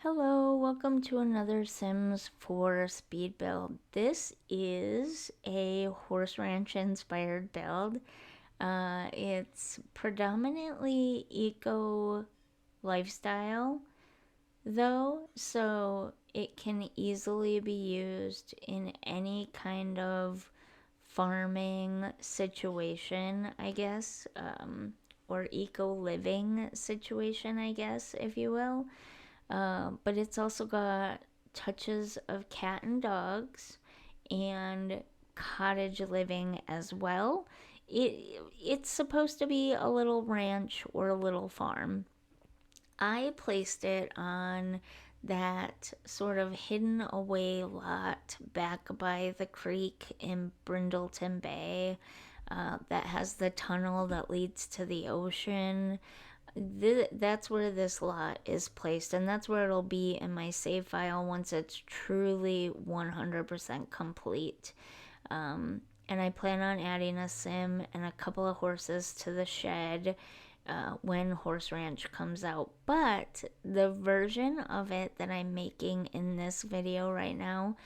Hello, welcome to another Sims 4 speed build. This is a horse ranch inspired build. It's predominantly eco lifestyle though, so it can easily be used in any kind of farming situation, I guess, or eco living situation, I guess, if you will. But it's also got touches of cat and dogs and cottage living as well. It's supposed to be a little ranch or a little farm. I placed it on that sort of hidden away lot back by the creek in Brindleton Bay that has the tunnel that leads to the ocean. That's where this lot is placed, and that's where it'll be in my save file once it's truly 100% complete. And I plan on adding a sim and a couple of horses to the shed when Horse Ranch comes out. But the version of it that I'm making in this video right now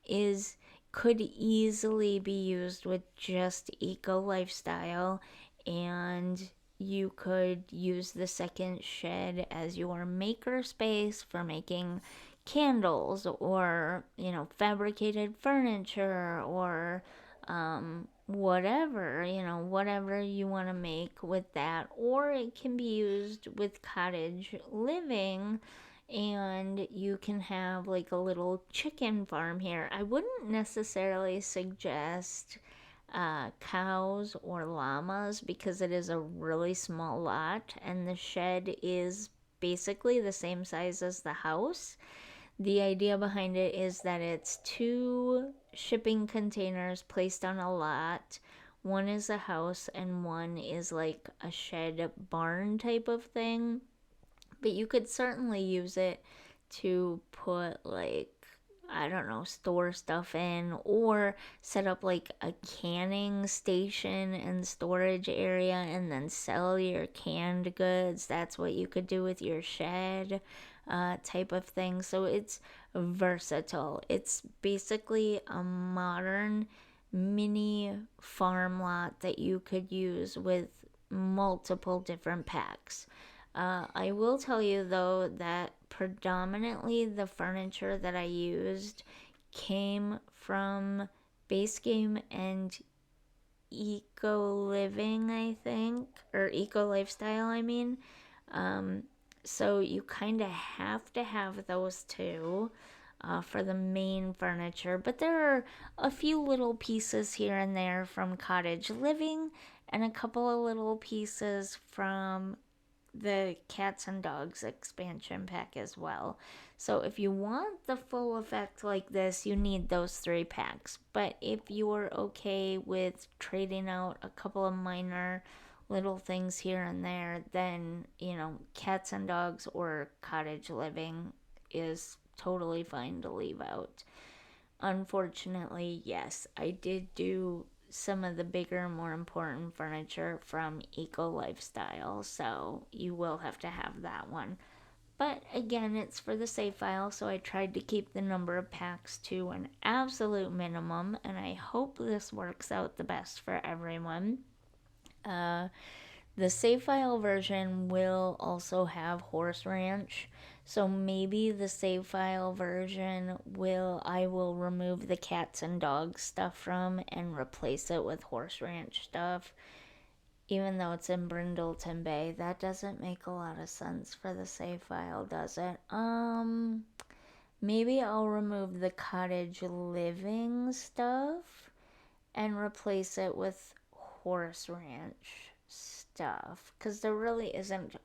is could easily be used with just eco lifestyle, and you could use the second shed as your maker space for making candles or fabricated furniture or whatever you want to make with that. Or it can be used with cottage living, and you can have like a little chicken farm here. I wouldn't necessarily suggest cows or llamas because it is a really small lot and the shed is basically the same size as the house. The idea behind it is that it's two shipping containers placed on a lot. One is a house and one is like a shed barn type of thing. But you could certainly use it to put like, I don't know, store stuff in or set up like a canning station and storage area and then sell your canned goods. That's what you could do with your shed type of thing. So it's versatile. It's basically a modern mini farm lot that you could use with multiple different packs. I will tell you though that predominantly the furniture that I used came from Base Game and Eco Living, I think, or Eco Lifestyle, I mean. Um, so you kind of have to have those two for the main furniture, but there are a few little pieces here and there from Cottage Living and a couple of little pieces from the cats and dogs expansion pack as well. So if you want the full effect like this, you need those 3 packs. But if you're okay with trading out a couple of minor little things here and there, then cats and dogs or cottage living is totally fine to leave out. Unfortunately, yes, I did do some of the bigger, more important furniture from Eco Lifestyle, so you will have to have that one. But again, it's for the save file, so I tried to keep the number of packs to an absolute minimum, and I hope this works out the best for everyone. Uh, the save file version will also have Horse Ranch, so maybe the save file version I will remove the cats and dogs stuff from and replace it with Horse Ranch stuff. Even though it's in Brindleton Bay, that doesn't make a lot of sense for the save file, does it? Maybe I'll remove the cottage living stuff and replace it with Horse Ranch stuff, because there really isn't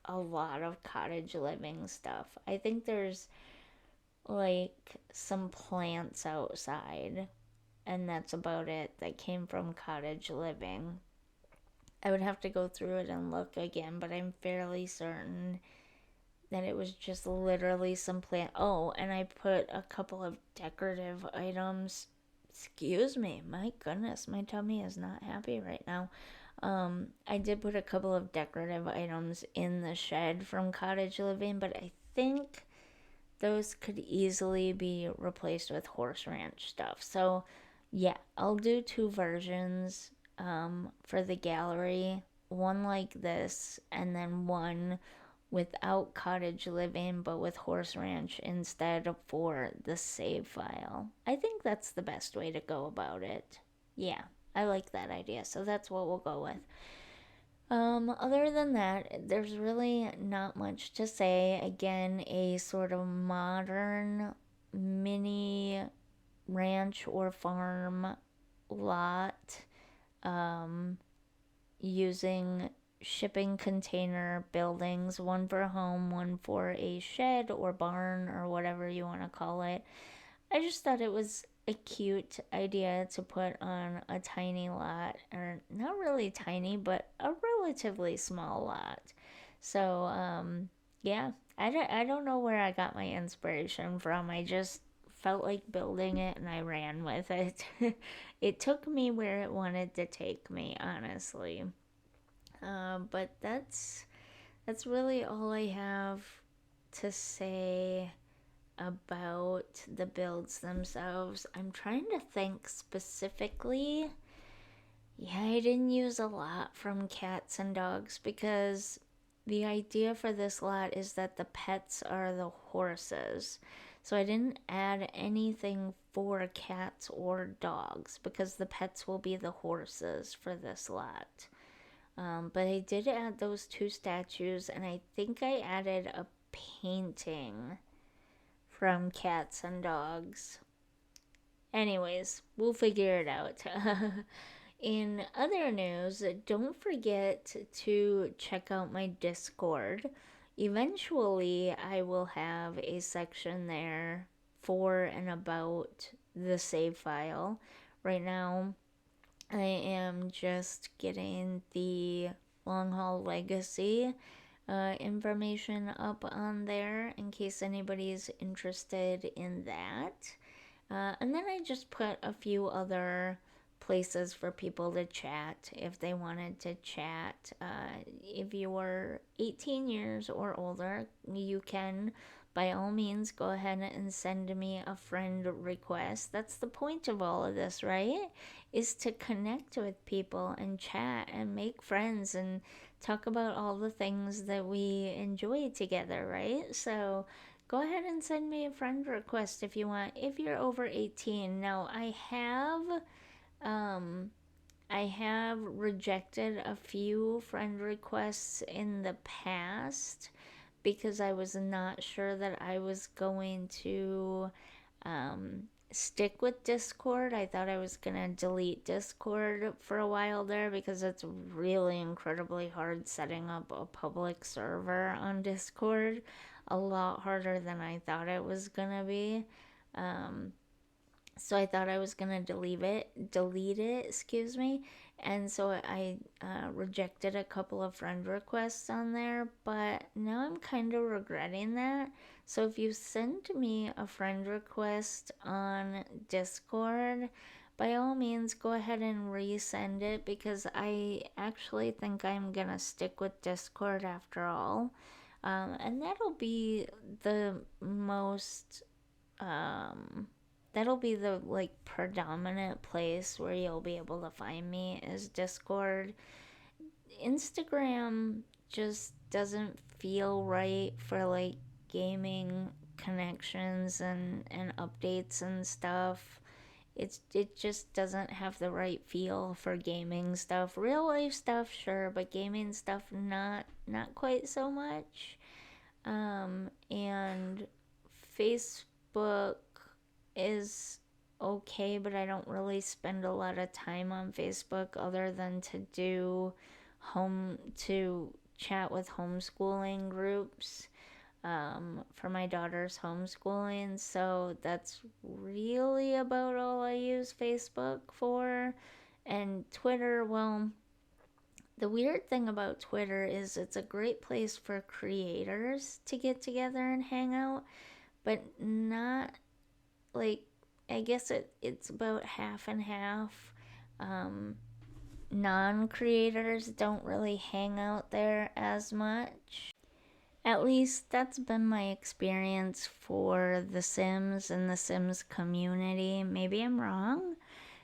a lot of cottage living stuff. I think there's like some plants outside, and that's about it that came from cottage living. I would have to go through it and look again, but I'm fairly certain that it was just literally some plant. Oh, and I put a couple of decorative items. Excuse me, my goodness, my tummy is not happy right now. I did put a couple of decorative items in the shed from cottage living, but I think those could easily be replaced with horse ranch stuff. So, yeah, I'll do two versions for the gallery, one like this, and then one without cottage living but with horse ranch instead for the save file. I think that's the best way to go about it. Yeah, I like that idea. So that's what we'll go with. Other than that, there's really not much to say. Again, a sort of modern mini ranch or farm lot, um, using shipping container buildings, one for a home, one for a shed or barn or whatever you want to call it. I just thought it was a cute idea to put on a tiny lot, or not really tiny, but a relatively small lot. So, yeah, I don't know where I got my inspiration from. I just felt like building it and I ran with it. It took me where it wanted to take me, honestly. But that's really all I have to say about the builds themselves. I'm trying to think specifically. Yeah, I didn't use a lot from cats and dogs because the idea for this lot is that the pets are the horses. So I didn't add anything for cats or dogs because the pets will be the horses for this lot. But I did add those two statues, and I think I added a painting from cats and dogs. Anyways, we'll figure it out. In other news, don't forget to check out my Discord. Eventually, I will have a section there for and about the save file. Right now, I am just getting the long haul legacy information up on there in case anybody's interested in that. And then I just put a few other places for people to chat if they wanted to chat. If you're 18 years or older, you can by all means go ahead and send me a friend request. That's the point of all of this, right? Is to connect with people and chat and make friends and talk about all the things that we enjoy together, right? So go ahead and send me a friend request if you want, if you're over 18. Now, um I have rejected a few friend requests in the past because I was not sure that I was going to stick with Discord. I thought I was gonna delete Discord for a while there because it's really incredibly hard setting up a public server on Discord. A lot harder than I thought it was gonna be. Um, so I thought I was gonna delete it, excuse me. And so I rejected a couple of friend requests on there, but now I'm kind of regretting that. So if you send me a friend request on Discord, by all means go ahead and resend it because I actually think I'm gonna stick with Discord after all. And the most um, that'll be the like predominant place where you'll be able to find me is Discord. Instagram just doesn't feel right for like gaming connections and updates and stuff. It just doesn't have the right feel for gaming stuff. Real life stuff, sure, but gaming stuff not quite so much. And Facebook is okay, but I don't really spend a lot of time on Facebook other than to chat with homeschooling groups for my daughter's homeschooling. So that's really about all I use Facebook for. And Twitter, well, the weird thing about Twitter is it's a great place for creators to get together and hang out, but not like, I guess it's about half and half. Um, Non creators don't really hang out there as much. At least that's been my experience for The Sims and the Sims community. Maybe I'm wrong,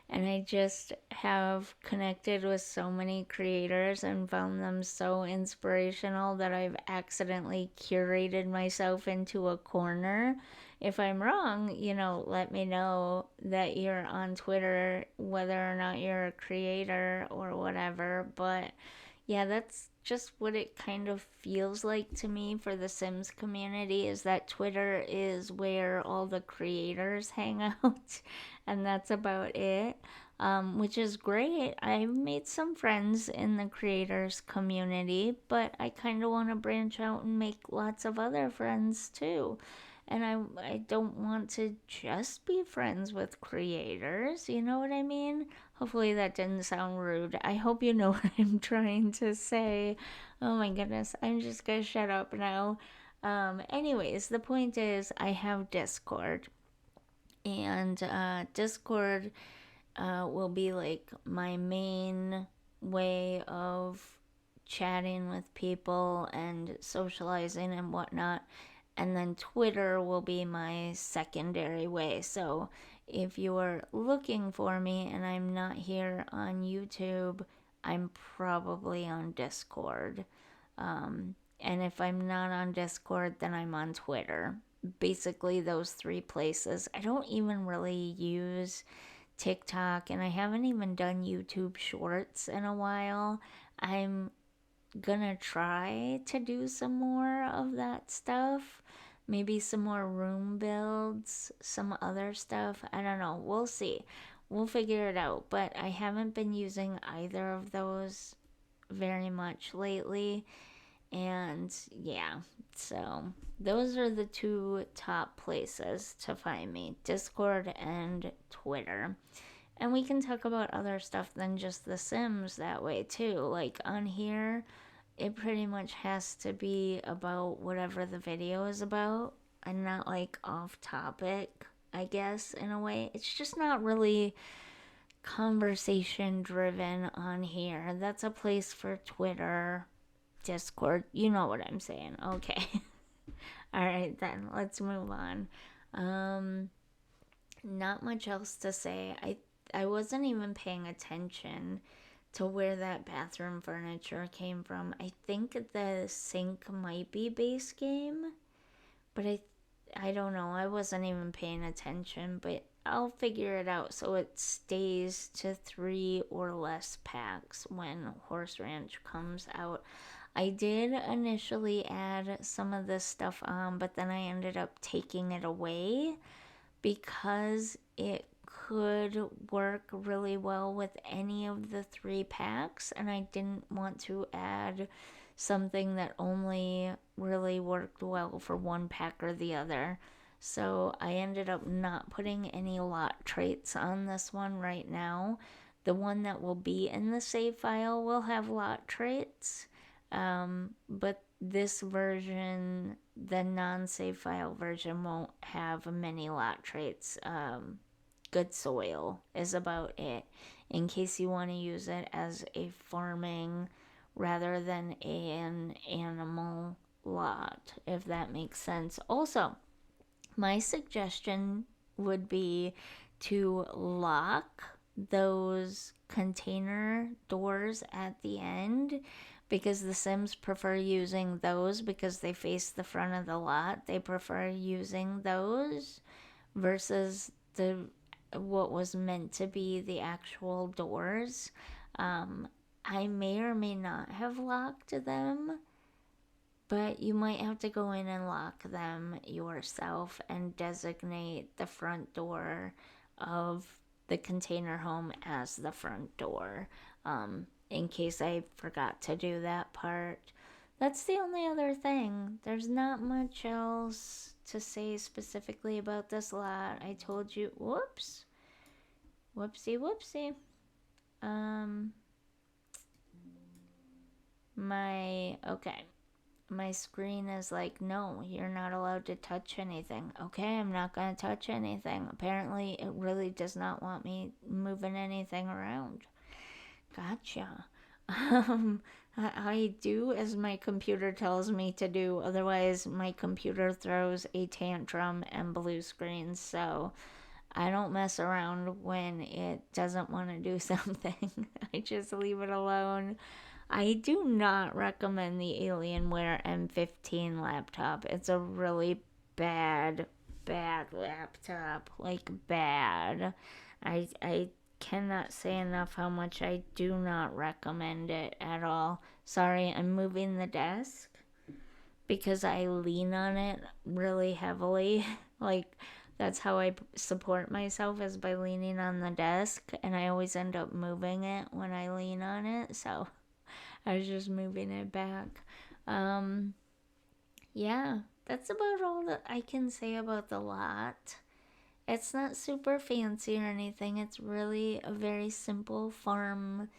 and I just have connected with so many creators and found them so inspirational that I've accidentally curated myself into a corner. If I'm wrong, let me know that you're on Twitter, whether or not you're a creator or whatever. But yeah, that's just what it kind of feels like to me for the Sims community is that Twitter is where all the creators hang out, and that's about it. Which is great. I've made some friends in the creators community, but I kind of want to branch out and make lots of other friends too. And I don't want to just be friends with creators, you know what I mean? Hopefully that didn't sound rude. I hope you know what I'm trying to say. Oh my goodness, I'm just gonna shut up now. Anyways, the point is, I have Discord, and Discord will be like my main way of chatting with people and socializing and whatnot. And then Twitter will be my secondary way. So if you are looking for me and I'm not here on YouTube, I'm probably on Discord. And if I'm not on Discord, then I'm on Twitter. Basically, those three places. I don't even really use TikTok, and I haven't even done YouTube shorts in a while. I'm gonna try to do some more of that stuff. Maybe some more room builds, some other stuff. I don't know. We'll see. We'll figure it out. But I haven't been using either of those very much lately. And yeah, so those are the two top places to find me, Discord and Twitter. And we can talk about other stuff than just The Sims that way too. Like on here, it pretty much has to be about whatever the video is about and not like off topic, I guess, in a way. It's just not really conversation driven on here. That's a place for Twitter, Discord. You know what I'm saying. Okay. All right, then let's move on. Um, Not much else to say. I wasn't even paying attention to where that bathroom furniture came from. I think the sink might be base game, but I don't know. I wasn't even paying attention, but I'll figure it out so it stays to 3 or less packs when Horse Ranch comes out. I did initially add some of this stuff on, but then I ended up taking it away because it could work really well with any of the 3 packs, and I didn't want to add something that only really worked well for one pack or the other. So I ended up not putting any lot traits on this one right now. The one that will be in the save file will have lot traits, but this version, the non-save file version, won't have many lot traits. Good soil is about it, in case you want to use it as a farming rather than an animal lot, if that makes sense. Also, my suggestion would be to lock those container doors at the end, because the Sims prefer using those because they face the front of the lot. They prefer using those versus the what was meant to be the actual doors. I may or may not have locked them, but you might have to go in and lock them yourself and designate the front door of the container home as the front door, in case I forgot to do that part. That's the only other thing. There's not much else to say specifically about this lot. I told you, whoops, whoopsie, whoopsie. Um, okay. My screen is like, no, you're not allowed to touch anything. Okay, I'm not going to touch anything. Apparently, it really does not want me moving anything around. Gotcha. Um, I do as my computer tells me to do, otherwise, my computer throws a tantrum and blue screens. So I don't mess around when it doesn't want to do something. I just leave it alone. I do not recommend the Alienware M15 laptop. It's a really bad, bad laptop. Like, bad. I cannot say enough how much I do not recommend it at all. Sorry, I'm moving the desk because I lean on it really heavily. Like, that's how I support myself, is by leaning on the desk, and I always end up moving it when I lean on it. So I was just moving it back. Um, yeah, that's about all that I can say about the lot. It's not super fancy or anything. It's really a very simple farmette,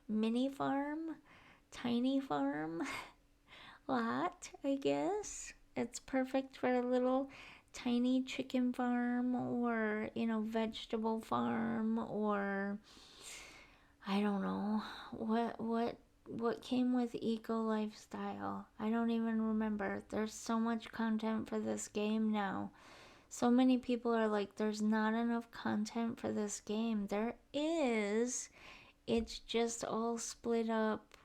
mini farm, tiny farm lot, I guess. It's perfect for a little tiny chicken farm, or, vegetable farm, or I don't know what came with eco lifestyle. I don't even remember. There's so much content for this game now. So many people are like, there's not enough content for this game. There is. It's just all split up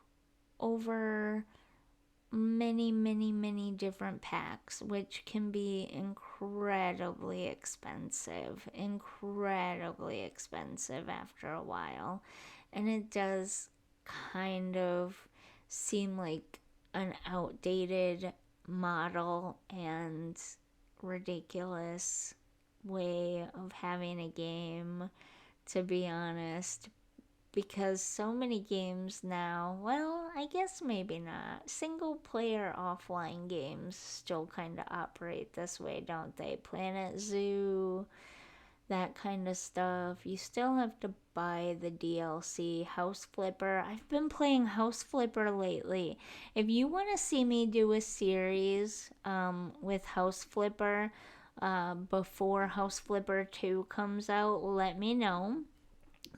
over many, many, many different packs, which can be incredibly expensive. Incredibly expensive after a while. And it does kind of seem like an outdated model and ridiculous way of having a game, to be honest, because so many games now, well, I guess maybe not. Single player offline games still kind of operate this way, don't they? Planet Zoo, that kind of stuff. You still have to buy the DLC. House Flipper. I've been playing House Flipper lately. If you want to see me do a series with House Flipper before House Flipper 2 comes out, let me know.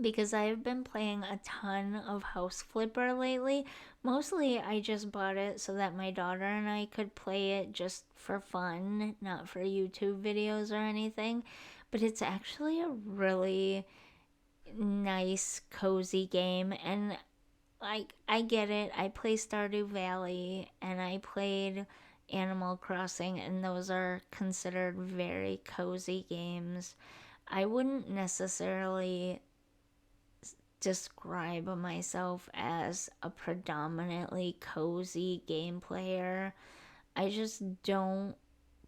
Because I've been playing a ton of House Flipper lately. Mostly I just bought it so that my daughter and I could play it just for fun, not for YouTube videos or anything. But it's actually a really nice, cozy game. And like, I get it. I play Stardew Valley and I played Animal Crossing, and those are considered very cozy games. I wouldn't necessarily describe myself as a predominantly cozy game player. I just don't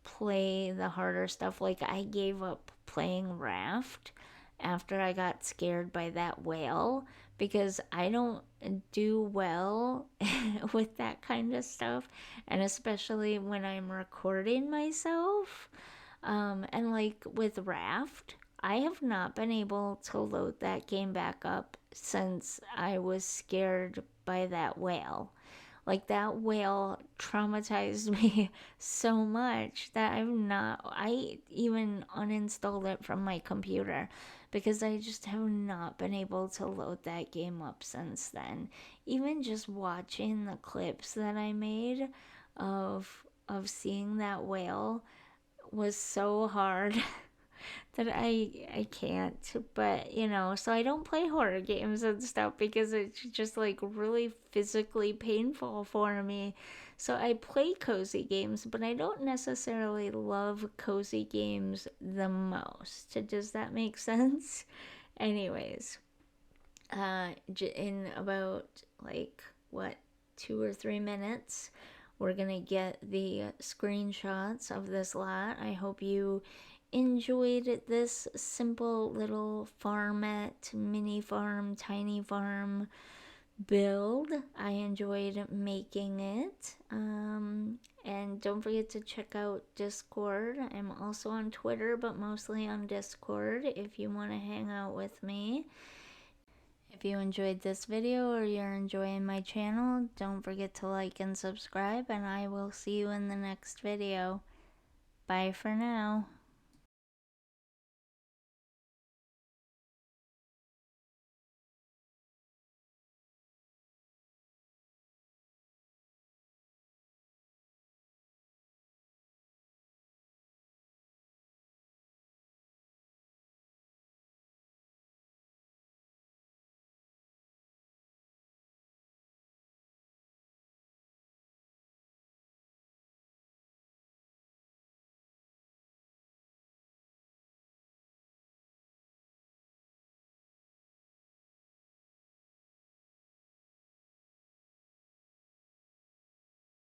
play the harder stuff. Like, I gave up playing Raft after I got scared by that whale, because I don't do well with that kind of stuff, and especially when I'm recording myself. And like with Raft, I have not been able to load that game back up since I was scared by that whale. Like, that whale traumatized me so much that I even uninstalled it from my computer, because I just have not been able to load that game up since then. Even just watching the clips that I made of seeing that whale was so hard that I can't. But so I don't play horror games and stuff because it's just like really physically painful for me. So I play cozy games, but I don't necessarily love cozy games the most. Does that make sense? Anyways, in about, like, what, 2 or 3 minutes, we're gonna get the screenshots of this lot. I hope you enjoyed this simple little farmette, mini farm, tiny farm build. I enjoyed making it. And don't forget to check out Discord. I'm also on Twitter, but mostly on Discord if you want to hang out with me. If you enjoyed this video or you're enjoying my channel, don't forget to like and subscribe, and I will see you in the next video. Bye for now.